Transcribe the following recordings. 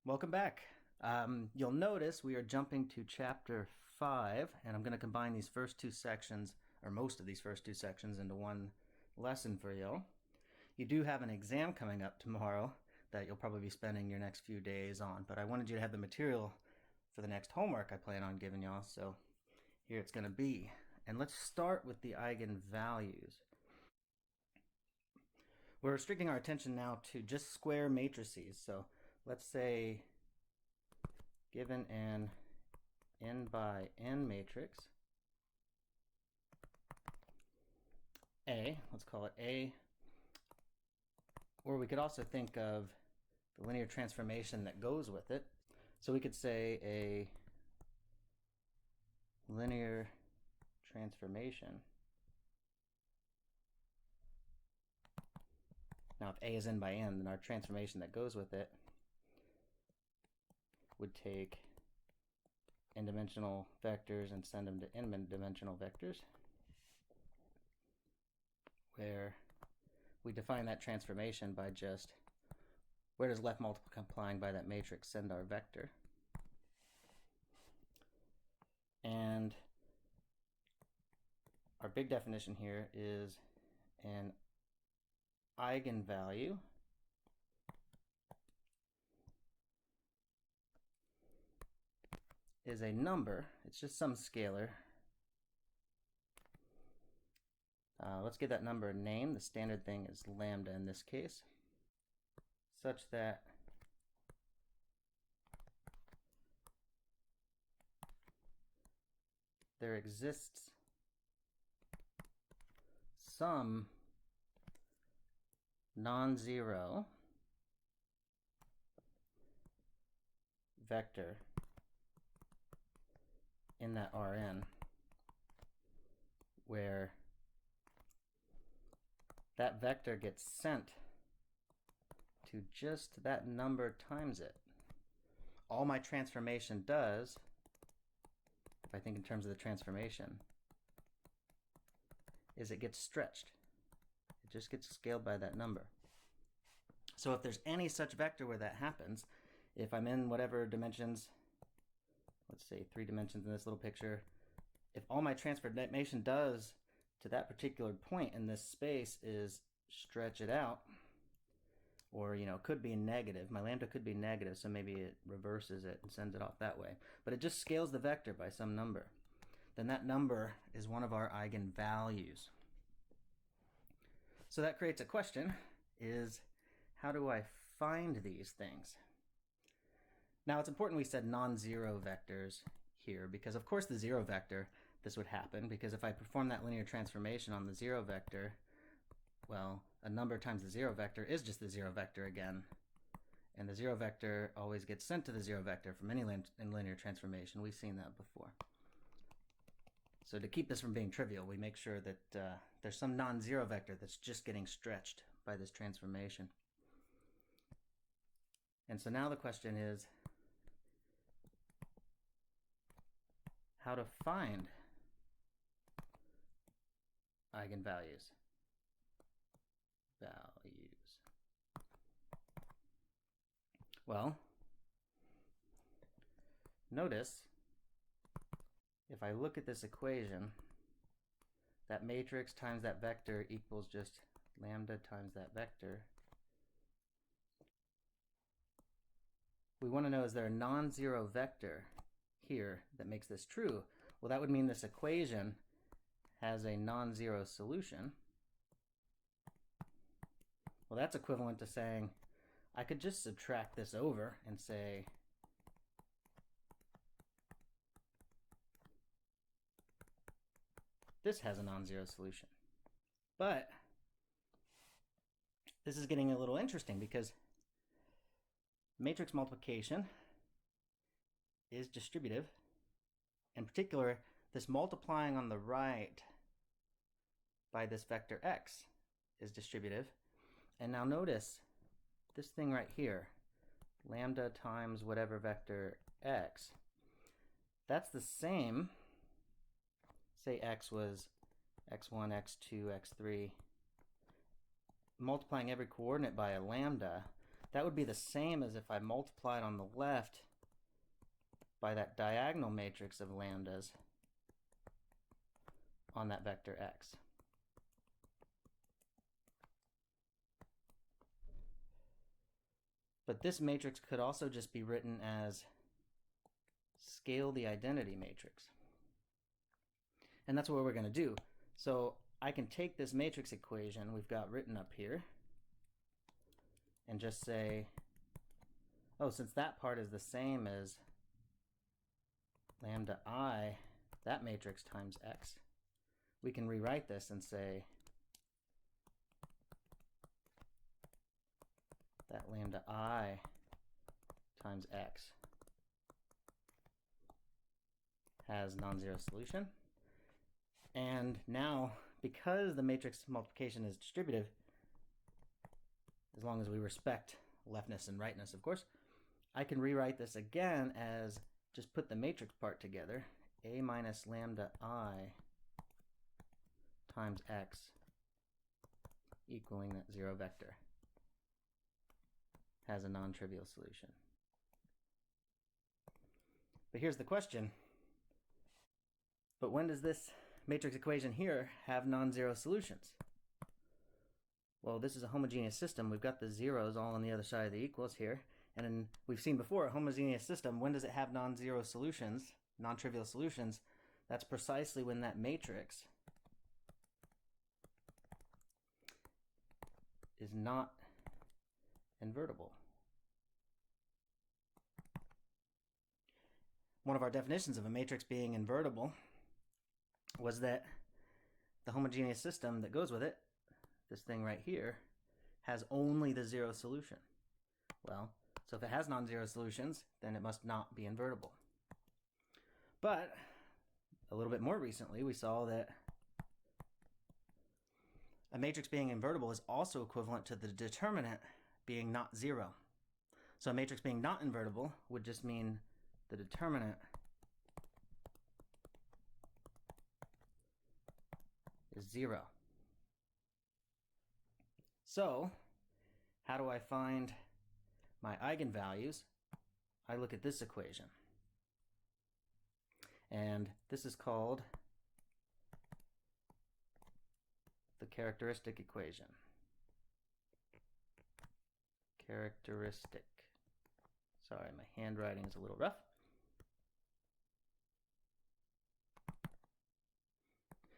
Welcome back. You'll notice we are jumping to chapter 5, and I'm going to combine these first two sections, or most of these first two sections, into one lesson for you. You do have an exam coming up tomorrow that you'll probably be spending your next few days on, but I wanted you to have the material for the next homework I plan on giving y'all, so here it's going to be. And let's start with the eigenvalues. We're restricting our attention now to just square matrices, so let's say given an n by n matrix, A, let's call it A, or we could also think of the linear transformation that goes with it. So we could say a linear transformation. Now if A is n by n, then our transformation that goes with it would take n-dimensional vectors and send them to n-dimensional vectors, where we define that transformation by just where does left multiplying by that matrix send our vector. And our big definition here is an eigenvalue is a number, it's just some scalar. Let's give that number a name. The standard thing is lambda in this case, such that there exists some non-zero vector in that Rn where that vector gets sent to just that number times it. All my transformation does, if I think in terms of the transformation, is it gets stretched. It just gets scaled by that number. So if there's any such vector where that happens, if I'm in whatever dimensions, let's say 3 dimensions in this little picture, if all my transformation does to that particular point in this space is stretch it out, or could be negative, my lambda could be negative, so maybe it reverses it and sends it off that way, but it just scales the vector by some number, then that number is one of our eigenvalues. So that creates a question, is how do I find these things? Now it's important we said non-zero vectors here, because of course the zero vector, this would happen, because if I perform that linear transformation on the zero vector, well, a number times the zero vector is just the zero vector again. And the zero vector always gets sent to the zero vector from any linear transformation. We've seen that before. So to keep this from being trivial, we make sure that there's some non-zero vector that's just getting stretched by this transformation. And so now the question is how to find eigenvalues. Well, notice if I look at this equation, that matrix times that vector equals just lambda times that vector. We want to know, is there a non-zero vector here that makes this true? Well, that would mean this equation has a non-zero solution. Well, that's equivalent to saying I could just subtract this over and say this has a non-zero solution. But this is getting a little interesting because matrix multiplication is distributive. In particular, this multiplying on the right by this vector x is distributive. And now notice this thing right here, lambda times whatever vector x, that's the same, say x was x1, x2, x3, multiplying every coordinate by a lambda, that would be the same as if I multiplied on the left by that diagonal matrix of lambdas on that vector x. But this matrix could also just be written as scale the identity matrix. And that's what we're going to do. So I can take this matrix equation we've got written up here and just say, oh, since that part is the same as lambda I, that matrix times x, we can rewrite this and say that lambda I times x has non-zero solution. And now, because the matrix multiplication is distributive, as long as we respect leftness and rightness, of course, I can rewrite this again as just put the matrix part together, a minus lambda I times x equaling that zero vector has a non-trivial solution. But here's the question. But when does this matrix equation here have non-zero solutions? Well, this is a homogeneous system. We've got the zeros all on the other side of the equals here. And we've seen before, a homogeneous system, when does it have non-zero solutions, non-trivial solutions? That's precisely when that matrix is not invertible. One of our definitions of a matrix being invertible was that the homogeneous system that goes with it, this thing right here, has only the zero solution. Well, so if it has non-zero solutions, then it must not be invertible. But a little bit more recently, we saw that a matrix being invertible is also equivalent to the determinant being not zero. So a matrix being not invertible would just mean the determinant is zero. So how do I find my eigenvalues? I look at this equation. And this is called the characteristic equation. Characteristic. Sorry, my handwriting is a little rough.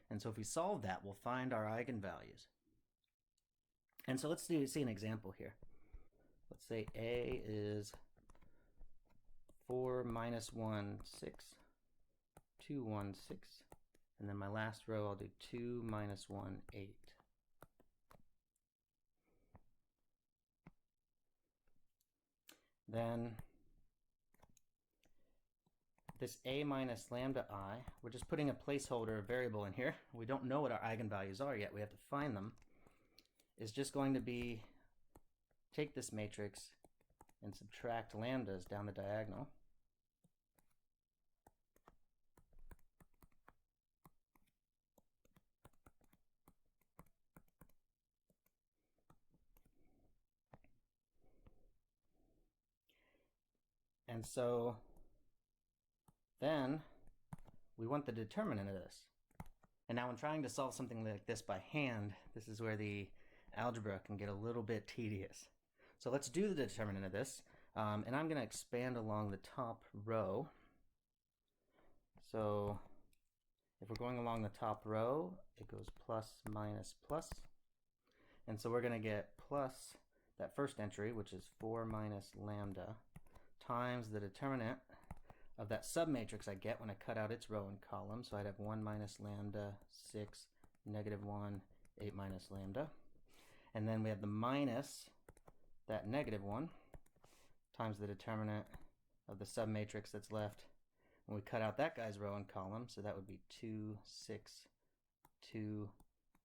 And so if we solve that, we'll find our eigenvalues. And so let's see an example here. Let's say A is 4 minus 1, 6, 2, 1, 6. And then my last row, I'll do 2 minus 1, 8. Then this a minus lambda I, we're just putting a placeholder variable in here. We don't know what our eigenvalues are yet. We have to find them. Is just going to be, take this matrix and subtract lambdas down the diagonal. And so then we want the determinant of this. And now when trying to solve something like this by hand, this is where the algebra can get a little bit tedious. So let's do the determinant of this. And I'm going to expand along the top row. So if we're going along the top row, it goes plus, minus, plus. And so we're going to get plus that first entry, which is 4 minus lambda, times the determinant of that submatrix I get when I cut out its row and column. So I'd have 1 minus lambda, 6, negative 1, 8 minus lambda. And then we have the minus that negative 1 times the determinant of the submatrix that's left when we cut out that guy's row and column. So that would be 2, 6, 2,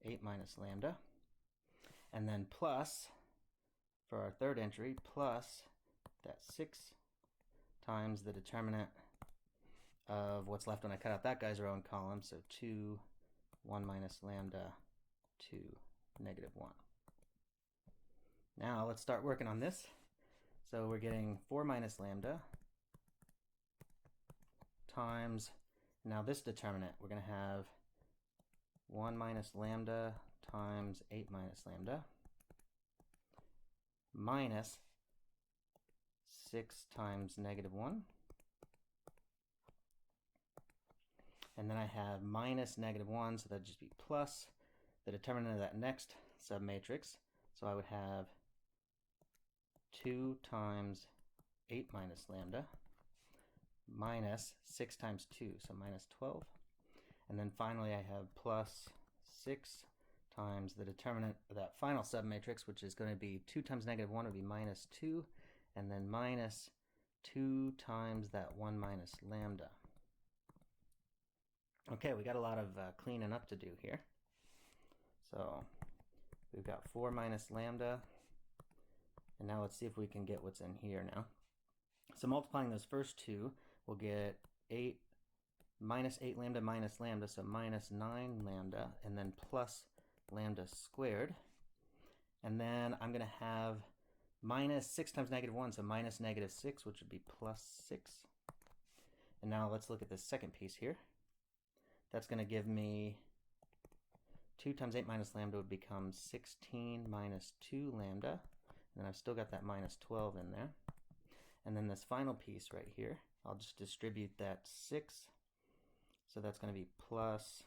8 minus lambda. And then plus, for our third entry, plus that 6 times the determinant of what's left when I cut out that guy's row and column. So 2, 1 minus lambda, 2, negative 1. Now let's start working on this. So we're getting 4 minus lambda times, now this determinant, we're going to have 1 minus lambda times 8 minus lambda minus 6 times negative 1. And then I have minus negative 1, so that'd just be plus the determinant of that next submatrix. So I would have 2 times 8 minus lambda minus 6 times 2, so minus 12. And then finally I have plus 6 times the determinant of that final submatrix, which is going to be 2 times negative 1 would be minus 2, and then minus 2 times that 1 minus lambda. Okay, we got a lot of cleaning up to do here. So we've got 4 minus lambda, and now let's see if we can get what's in here now. So multiplying those first two, we'll get 8 minus 8 lambda minus lambda, so minus 9 lambda, and then plus lambda squared. And then I'm going to have minus 6 times negative 1, so minus negative 6, which would be plus 6. And now let's look at this second piece here. That's going to give me 2 times 8 minus lambda would become 16 minus 2 lambda. And I've still got that minus 12 in there. And then this final piece right here, I'll just distribute that 6. So that's going to be plus,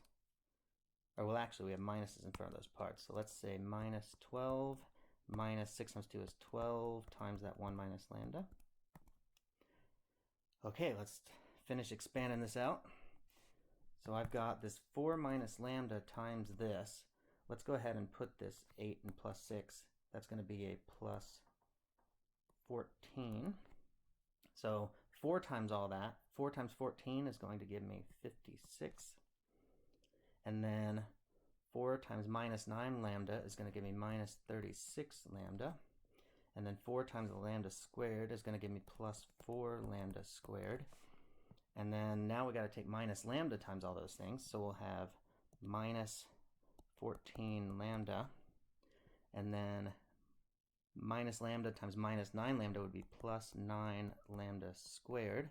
or well actually we have minuses in front of those parts. So let's say minus 12 minus 6 times 2 is 12 times that 1 minus lambda. Okay, let's finish expanding this out. So I've got this 4 minus lambda times this. Let's go ahead and put this 8 and plus 6. That's going to be a plus 14. So 4 times all that, 4 times 14 is going to give me 56. And then 4 times minus 9 lambda is going to give me minus 36 lambda. And then 4 times the lambda squared is going to give me plus 4 lambda squared. And then now we got to take minus lambda times all those things. So we'll have minus 14 lambda. And then minus lambda times minus 9 lambda would be plus 9 lambda squared.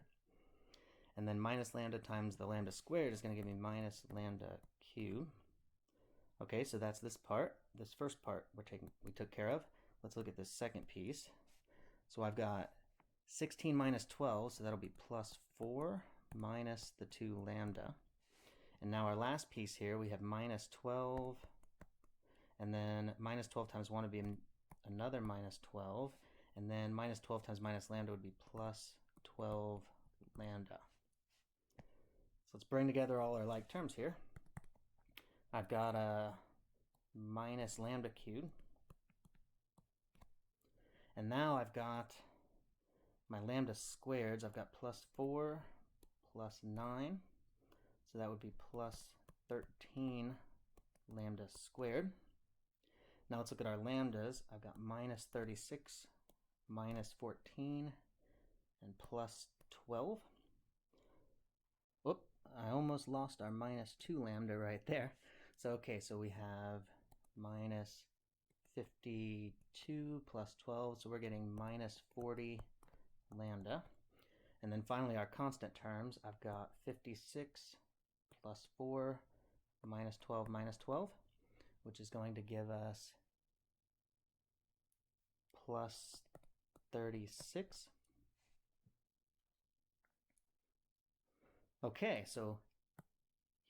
And then minus lambda times the lambda squared is going to give me minus lambda cubed. Okay, so that's this part. This first part we took care of. Let's look at this second piece. So I've got 16 minus 12, so that'll be plus 4 minus the 2 lambda. And now our last piece here, we have minus 12, and then minus 12 times 1 would be another minus 12, and then minus 12 times minus lambda would be plus 12 lambda. So let's bring together all our like terms here. I've got a minus lambda cubed, and now I've got my lambda squareds. I've got plus 4 plus 9, so that would be plus 13 lambda squared. Now let's look at our lambdas. I've got minus 36, minus 14, and plus 12. Whoop, I almost lost our minus 2 lambda right there. So okay, so we have minus 52 plus 12, so we're getting minus 40 lambda. And then finally our constant terms, I've got 56 plus 4 minus 12 minus 12, which is going to give us plus 36. Okay, so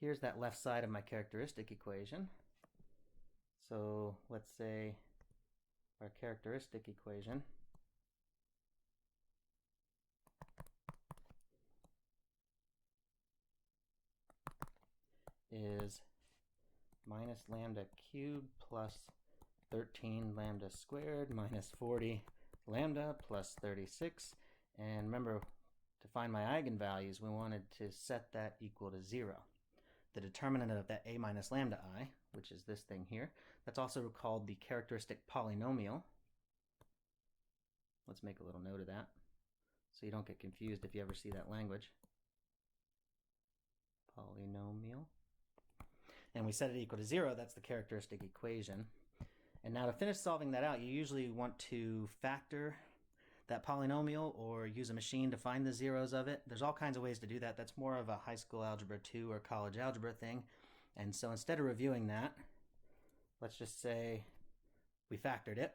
here's that left side of my characteristic equation. So let's say our characteristic equation is minus lambda cubed plus 13 lambda squared minus 40 lambda plus 36. And remember, to find my eigenvalues, we wanted to set that equal to 0. The determinant of that a minus lambda I, which is this thing here, that's also called the characteristic polynomial. Let's make a little note of that so you don't get confused if you ever see that language. Polynomial. And we set it equal to 0, that's the characteristic equation. And now to finish solving that out, you usually want to factor that polynomial or use a machine to find the zeros of it. There's all kinds of ways to do that. That's more of a high school algebra 2 or college algebra thing. And so instead of reviewing that, let's just say we factored it.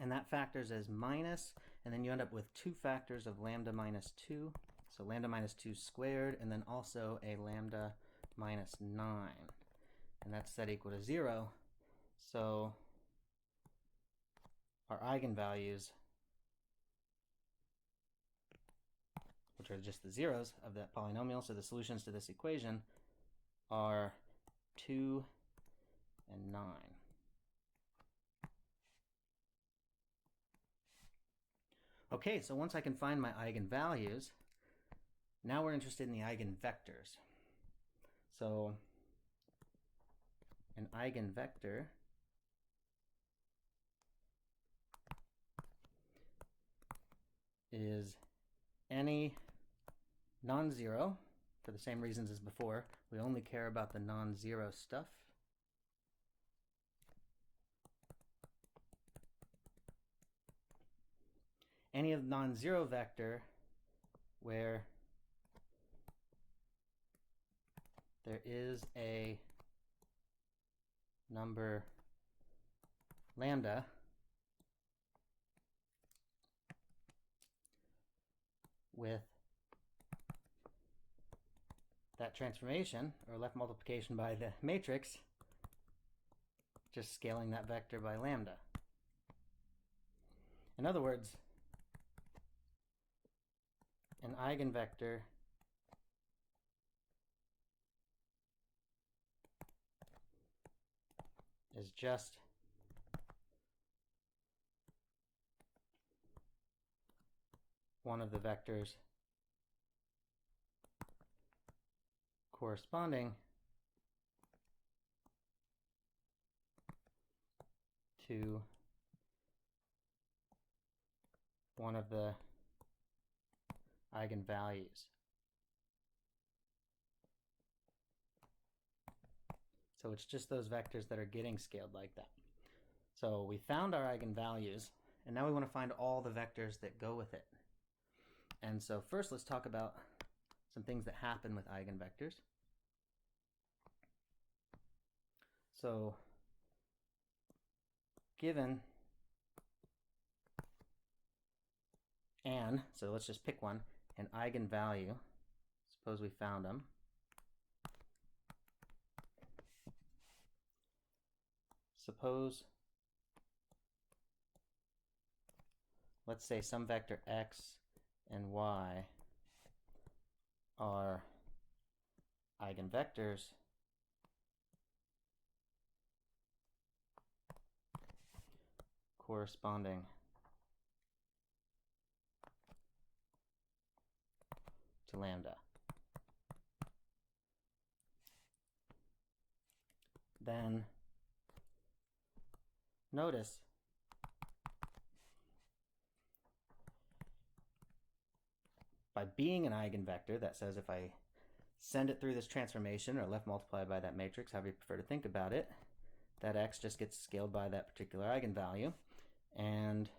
And that factors as minus, and then you end up with two factors of lambda minus 2. So lambda minus 2 squared, and then also a lambda minus 9. And that's set equal to 0. So our eigenvalues, which are just the zeros of that polynomial, so the solutions to this equation are 2 and 9. Okay, so once I can find my eigenvalues, now we're interested in the eigenvectors. So an eigenvector is any non-zero, for the same reasons as before. We only care about the non-zero stuff. Any of non-zero vector where there is a number lambda with that transformation, or left multiplication by the matrix, just scaling that vector by lambda. In other words, an eigenvector is just one of the vectors corresponding to one of the eigenvalues. So it's just those vectors that are getting scaled like that. So we found our eigenvalues, and now we want to find all the vectors that go with it. And so first let's talk about some things that happen with eigenvectors. So given so let's just pick one, an eigenvalue, suppose we found them. Suppose, let's say some vector x and y are eigenvectors corresponding to lambda. Then notice by being an eigenvector, that says if I send it through this transformation or left multiplied by that matrix, however you prefer to think about it, that x just gets scaled by that particular eigenvalue. And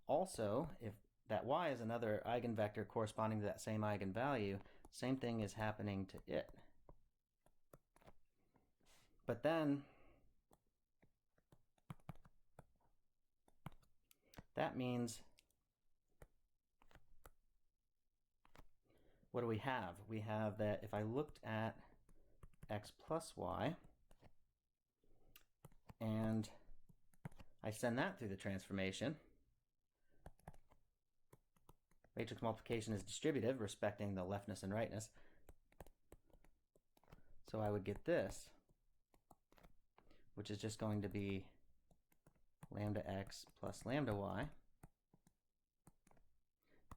also, if that y is another eigenvector corresponding to that same eigenvalue, same thing is happening to it. But then that means, what do we have? We have that if I looked at x plus y and I send that through the transformation, matrix multiplication is distributive, respecting the leftness and rightness. So I would get this, which is just going to be lambda x plus lambda y,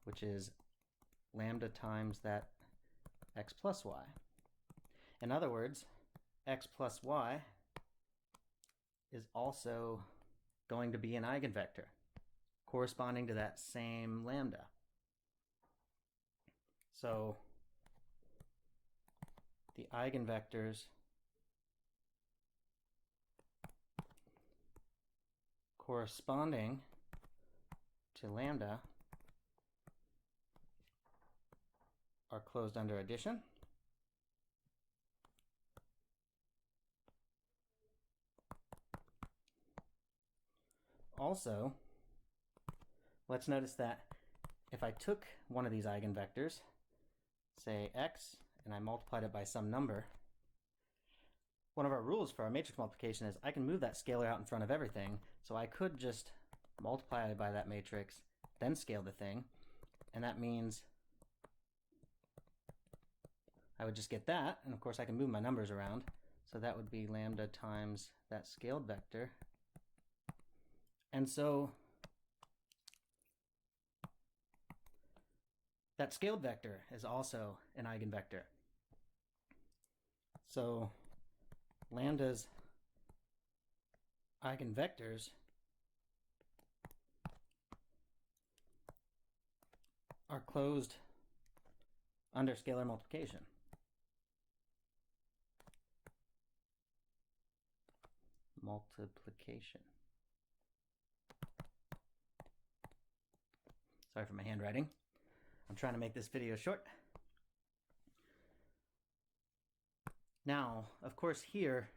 which is lambda times that x plus y. In other words, x plus y is also going to be an eigenvector corresponding to that same lambda. So the eigenvectors corresponding to lambda are closed under addition. Also, let's notice that if I took one of these eigenvectors, say x, and I multiplied it by some number, one of our rules for our matrix multiplication is I can move that scalar out in front of everything, so I could just multiply it by that matrix, then scale the thing, and that means I would just get that, and of course I can move my numbers around, so that would be lambda times that scaled vector. And so that scaled vector is also an eigenvector. So lambda's eigenvectors are closed under scalar multiplication. Sorry for my handwriting. I'm trying to make this video short. Now, of course, here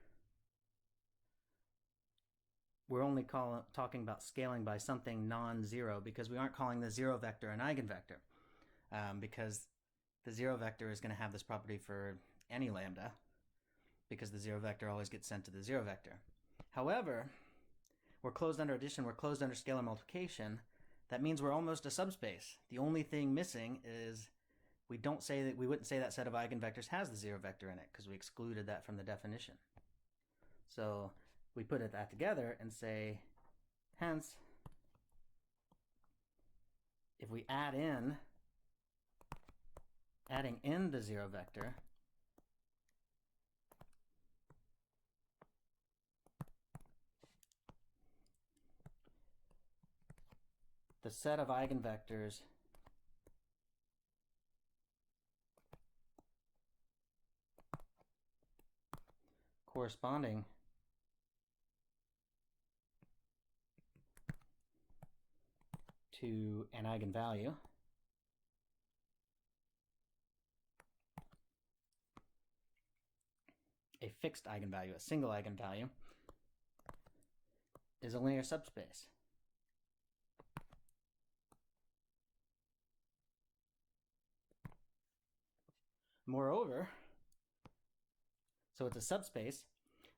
we're only talking about scaling by something non-zero because we aren't calling the zero vector an eigenvector, because the zero vector is going to have this property for any lambda because the zero vector always gets sent to the zero vector. However, we're closed under addition, we're closed under scalar multiplication. That means we're almost a subspace. The only thing missing is we wouldn't say that set of eigenvectors has the zero vector in it because we excluded that from the definition. So we put that together and say, hence, if we adding in the zero vector, the set of eigenvectors corresponding to an eigenvalue a fixed eigenvalue, a single eigenvalue, is a linear subspace. Moreover, so it's a subspace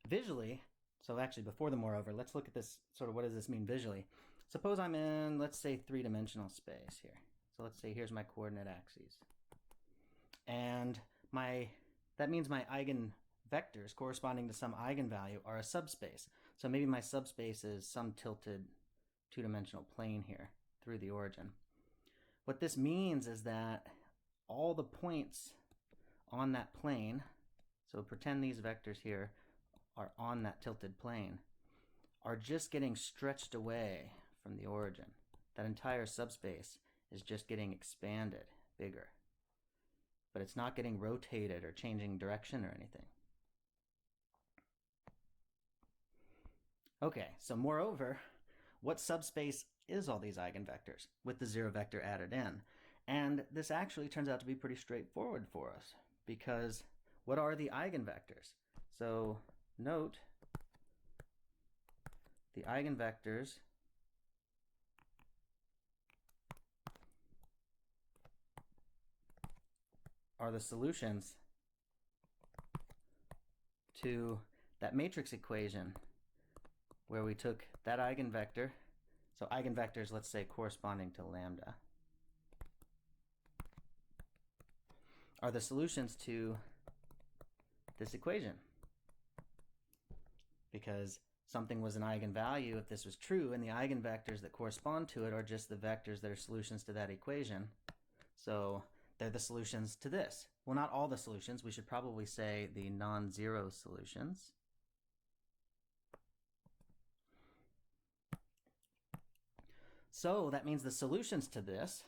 visually. So actually, before the moreover, let's look at this sort of what does this mean visually. Suppose I'm in, let's say, three-dimensional space here. So let's say here's my coordinate axes. And that means my eigenvectors corresponding to some eigenvalue are a subspace. So maybe my subspace is some tilted two-dimensional plane here through the origin. What this means is that all the points on that plane, so pretend these vectors here are on that tilted plane, are just getting stretched away from the origin. That entire subspace is just getting expanded, bigger. But it's not getting rotated or changing direction or anything. Okay, so moreover, what subspace is all these eigenvectors with the zero vector added in? And this actually turns out to be pretty straightforward for us, because what are the eigenvectors? So note the eigenvectors are the solutions to that matrix equation where we took that eigenvector, so eigenvectors, let's say, corresponding to lambda, are the solutions to this equation. Because something was an eigenvalue if this was true, and the eigenvectors that correspond to it are just the vectors that are solutions to that equation. So they're the solutions to this. Well, not all the solutions. We should probably say the non-zero solutions. So that means the solutions to this,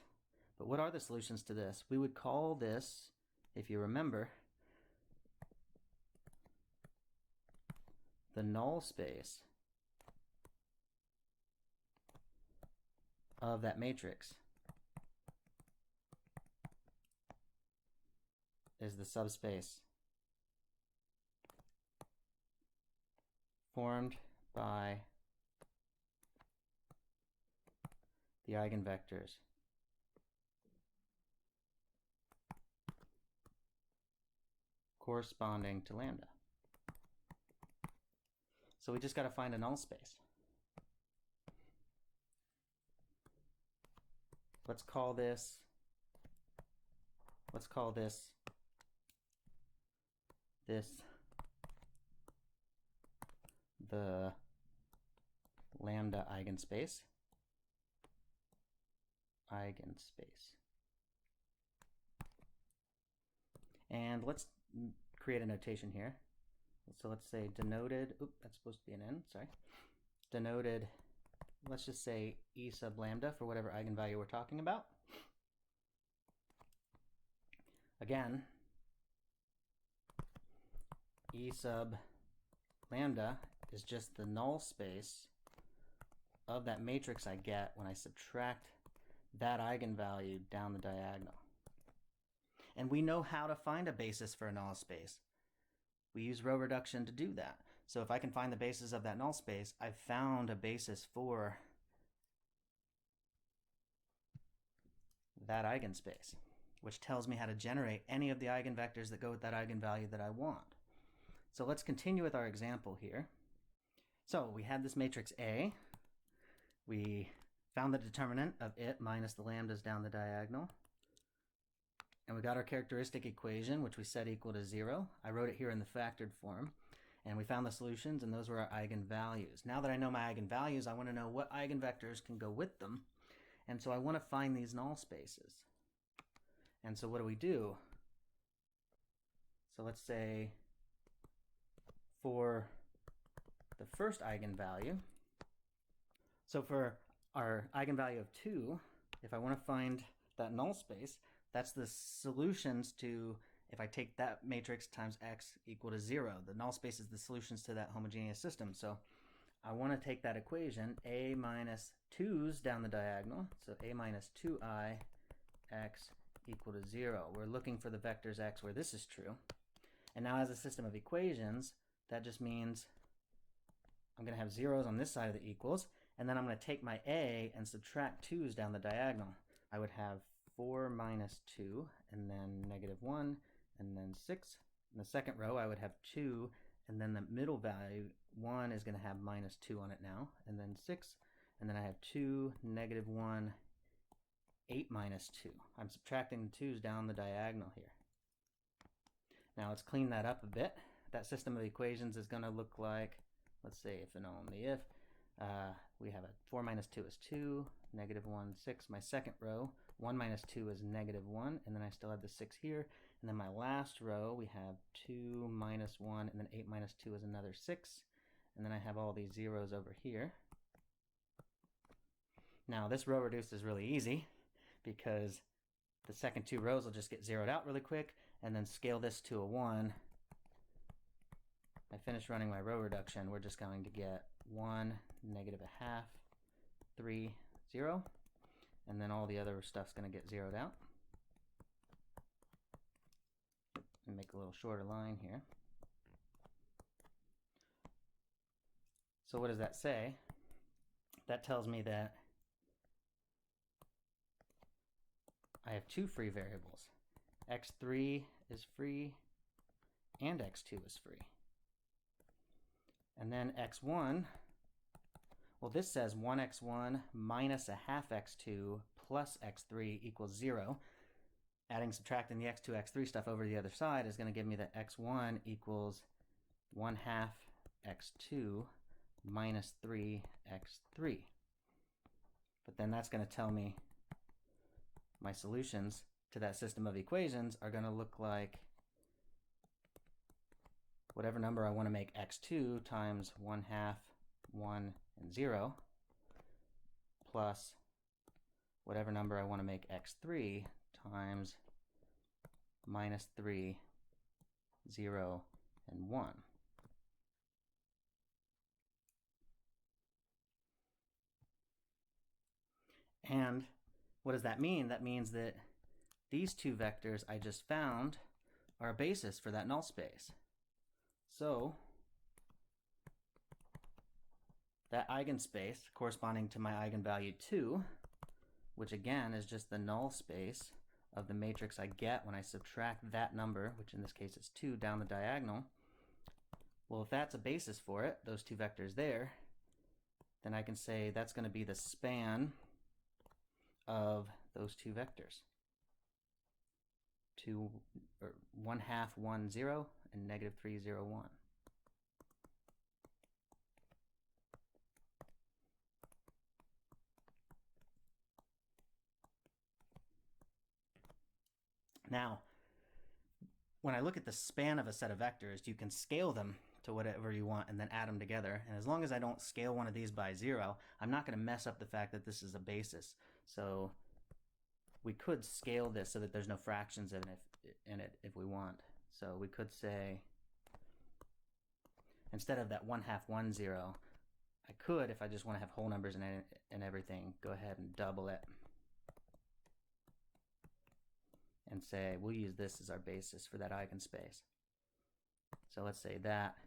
but what are the solutions to this? We would call this, if you remember, the null space of that matrix is the subspace formed by the eigenvectors corresponding to lambda. So we just got to find a null space. Let's call this the lambda eigenspace. And let's create a notation here. So let's say denoted, that's supposed to be an n, sorry. Denoted, let's just say e sub lambda for whatever eigenvalue we're talking about. Again, e sub lambda is just the null space of that matrix I get when I subtract that eigenvalue down the diagonal. And we know how to find a basis for a null space. We use row reduction to do that. So if I can find the basis of that null space, I've found a basis for that eigenspace, which tells me how to generate any of the eigenvectors that go with that eigenvalue that I want. So let's continue with our example here. So we had this matrix A. We found the determinant of it minus the lambdas down the diagonal. And we got our characteristic equation, which we set equal to 0. I wrote it here in the factored form. And we found the solutions, and those were our eigenvalues. Now that I know my eigenvalues, I want to know what eigenvectors can go with them. And so I want to find these null spaces. And so what do? So let's say for the first eigenvalue, so for our eigenvalue of 2, if I want to find that null space, that's the solutions to, if I take that matrix times x equal to 0. The null space is the solutions to that homogeneous system. So I want to take that equation, a minus 2's down the diagonal, so a minus 2i x equal to 0. We're looking for the vectors x where this is true. And now as a system of equations, that just means I'm going to have zeros on this side of the equals, and then I'm going to take my a and subtract 2's down the diagonal. I would have 4 minus 2, and then negative 1, and then 6. In the second row, I would have 2, and then the middle value, 1, is going to have minus 2 on it now, and then 6, and then I have 2, negative 1, 8 minus 2. I'm subtracting the 2's down the diagonal here. Now let's clean that up a bit. That system of equations is going to look like, let's say if and only if, we have a 4 minus 2 is 2, negative 1, 6. My second row, 1 minus 2 is negative 1, and then I still have the 6 here. And then my last row, we have 2 minus 1, and then 8 minus 2 is another 6. And then I have all these zeros over here. Now this row reduced is really easy because the second two rows will just get zeroed out really quick, and then scale this to a 1. I finish running my row reduction. We're just going to get 1, negative a half, 3, 0. And then all the other stuff's going to get zeroed out. And make a little shorter line here. So what does that say? That tells me that I have two free variables. x3 is free and x2 is free. And then x1, well, this says 1x1 minus a half x2 plus x3 equals 0. Adding, subtracting the x2, x3 stuff over the other side is going to give me that x1 equals 1 half x2 minus 3 x3. But then that's going to tell me my solutions to that system of equations are going to look like whatever number I want to make x2 times 1 half, 1, and 0, plus whatever number I want to make x3 times minus 3, 0, and 1. And what does that mean? That means that these two vectors I just found are a basis for that null space. So that eigenspace corresponding to my eigenvalue 2, which again is just the null space of the matrix I get when I subtract that number, which in this case is 2, down the diagonal. Well, if that's a basis for it, those two vectors there, then I can say that's going to be the span of those two vectors. 1/2, 1, 0, and -3, 0, 1. Now, when I look at the span of a set of vectors, you can scale them to whatever you want and then add them together. And as long as I don't scale one of these by 0, I'm not going to mess up the fact that this is a basis. So we could scale this so that there's no fractions in it if we want. So we could say, instead of that 1/2, 1, 0, I could, if I just want to have whole numbers and everything, go ahead and double it and say we'll use this as our basis for that eigenspace. So let's say that,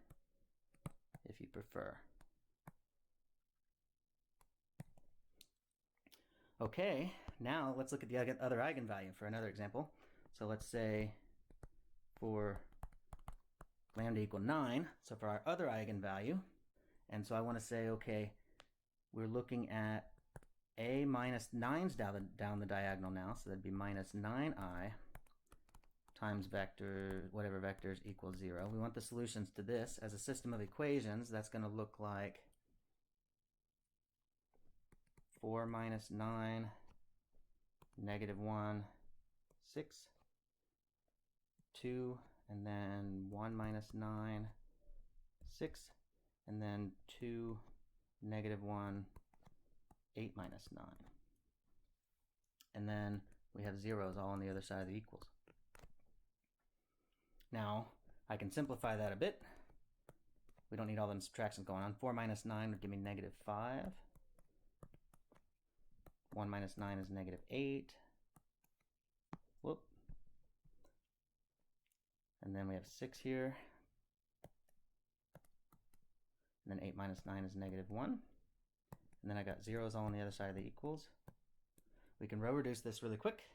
if you prefer. Okay, now let's look at the other eigenvalue for another example. So let's say for lambda equal 9, so for our other eigenvalue, and so I want to say, okay, we're looking at a minus 9's down the diagonal now, so that'd be minus 9i times vector, whatever vectors equals 0. We want the solutions to this as a system of equations. That's going to look like 4 minus 9, -1, 6, 2, and then 1 minus 9, 6, and then 2, -1, 8 minus 9. And then we have zeros all on the other side of the equals. Now, I can simplify that a bit. We don't need all them subtractions going on. 4 minus 9 would give me -5. 1 minus 9 is -8. Whoop. And then we have 6 here. And then 8 minus 9 is -1. And then I got zeros all on the other side of the equals. We can row reduce this really quick.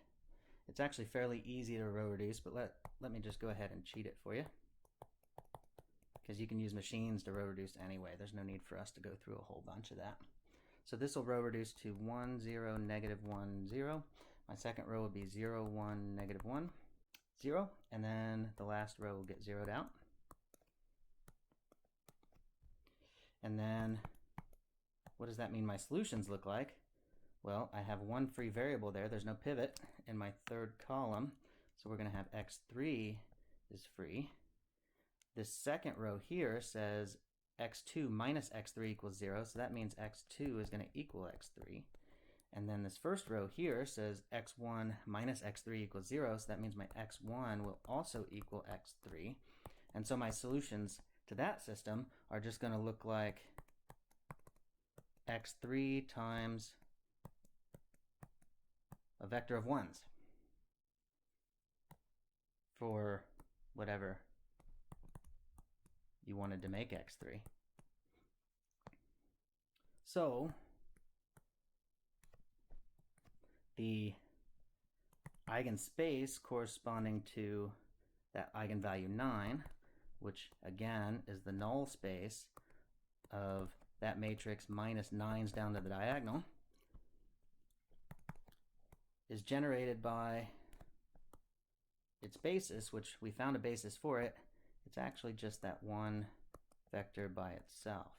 It's actually fairly easy to row reduce, but let me just go ahead and cheat it for you, because you can use machines to row reduce anyway. There's no need for us to go through a whole bunch of that. So this will row reduce to 1, 0, -1, 0. My second row will be 0, 1, -1, 0. And then the last row will get zeroed out. And then what does that mean my solutions look like? Well, I have one free variable there. There's no pivot in my third column. So we're going to have x3 is free. This second row here says x2 minus x3 equals 0. So that means x2 is going to equal x3. And then this first row here says x1 minus x3 equals 0. So that means my x1 will also equal x3. And so my solutions to that system are just going to look like x3 times a vector of 1's for whatever you wanted to make x3. So the eigenspace corresponding to that eigenvalue 9, which again is the null space of that matrix minus 9's down to the diagonal, is generated by its basis, which we found a basis for it. It's actually just that one vector by itself.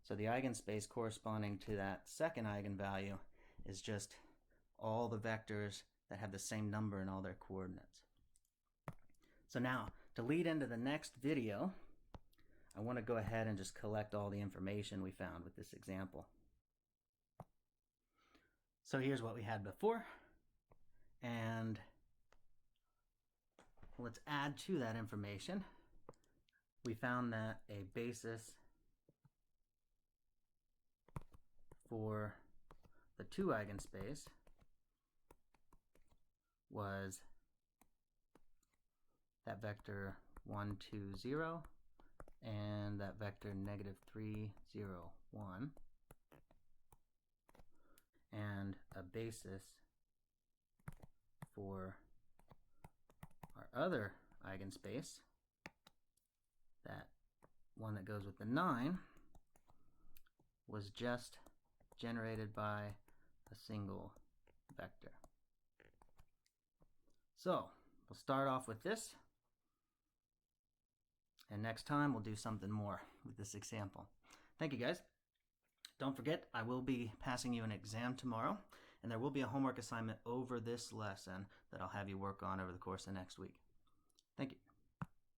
So the eigenspace corresponding to that second eigenvalue is just all the vectors that have the same number in all their coordinates. So now, to lead into the next video, I want to go ahead and just collect all the information we found with this example. So here's what we had before, and let's add to that information. We found that a basis for the 2 eigenspace was that vector 1, 2, 0, and that vector negative 3, 0, 1, and a basis for our other eigenspace, that one that goes with the 9, was just generated by a single vector. So we'll start off with this, and next time we'll do something more with this example. Thank you, guys. Don't forget, I will be passing you an exam tomorrow, and there will be a homework assignment over this lesson that I'll have you work on over the course of next week. Thank you.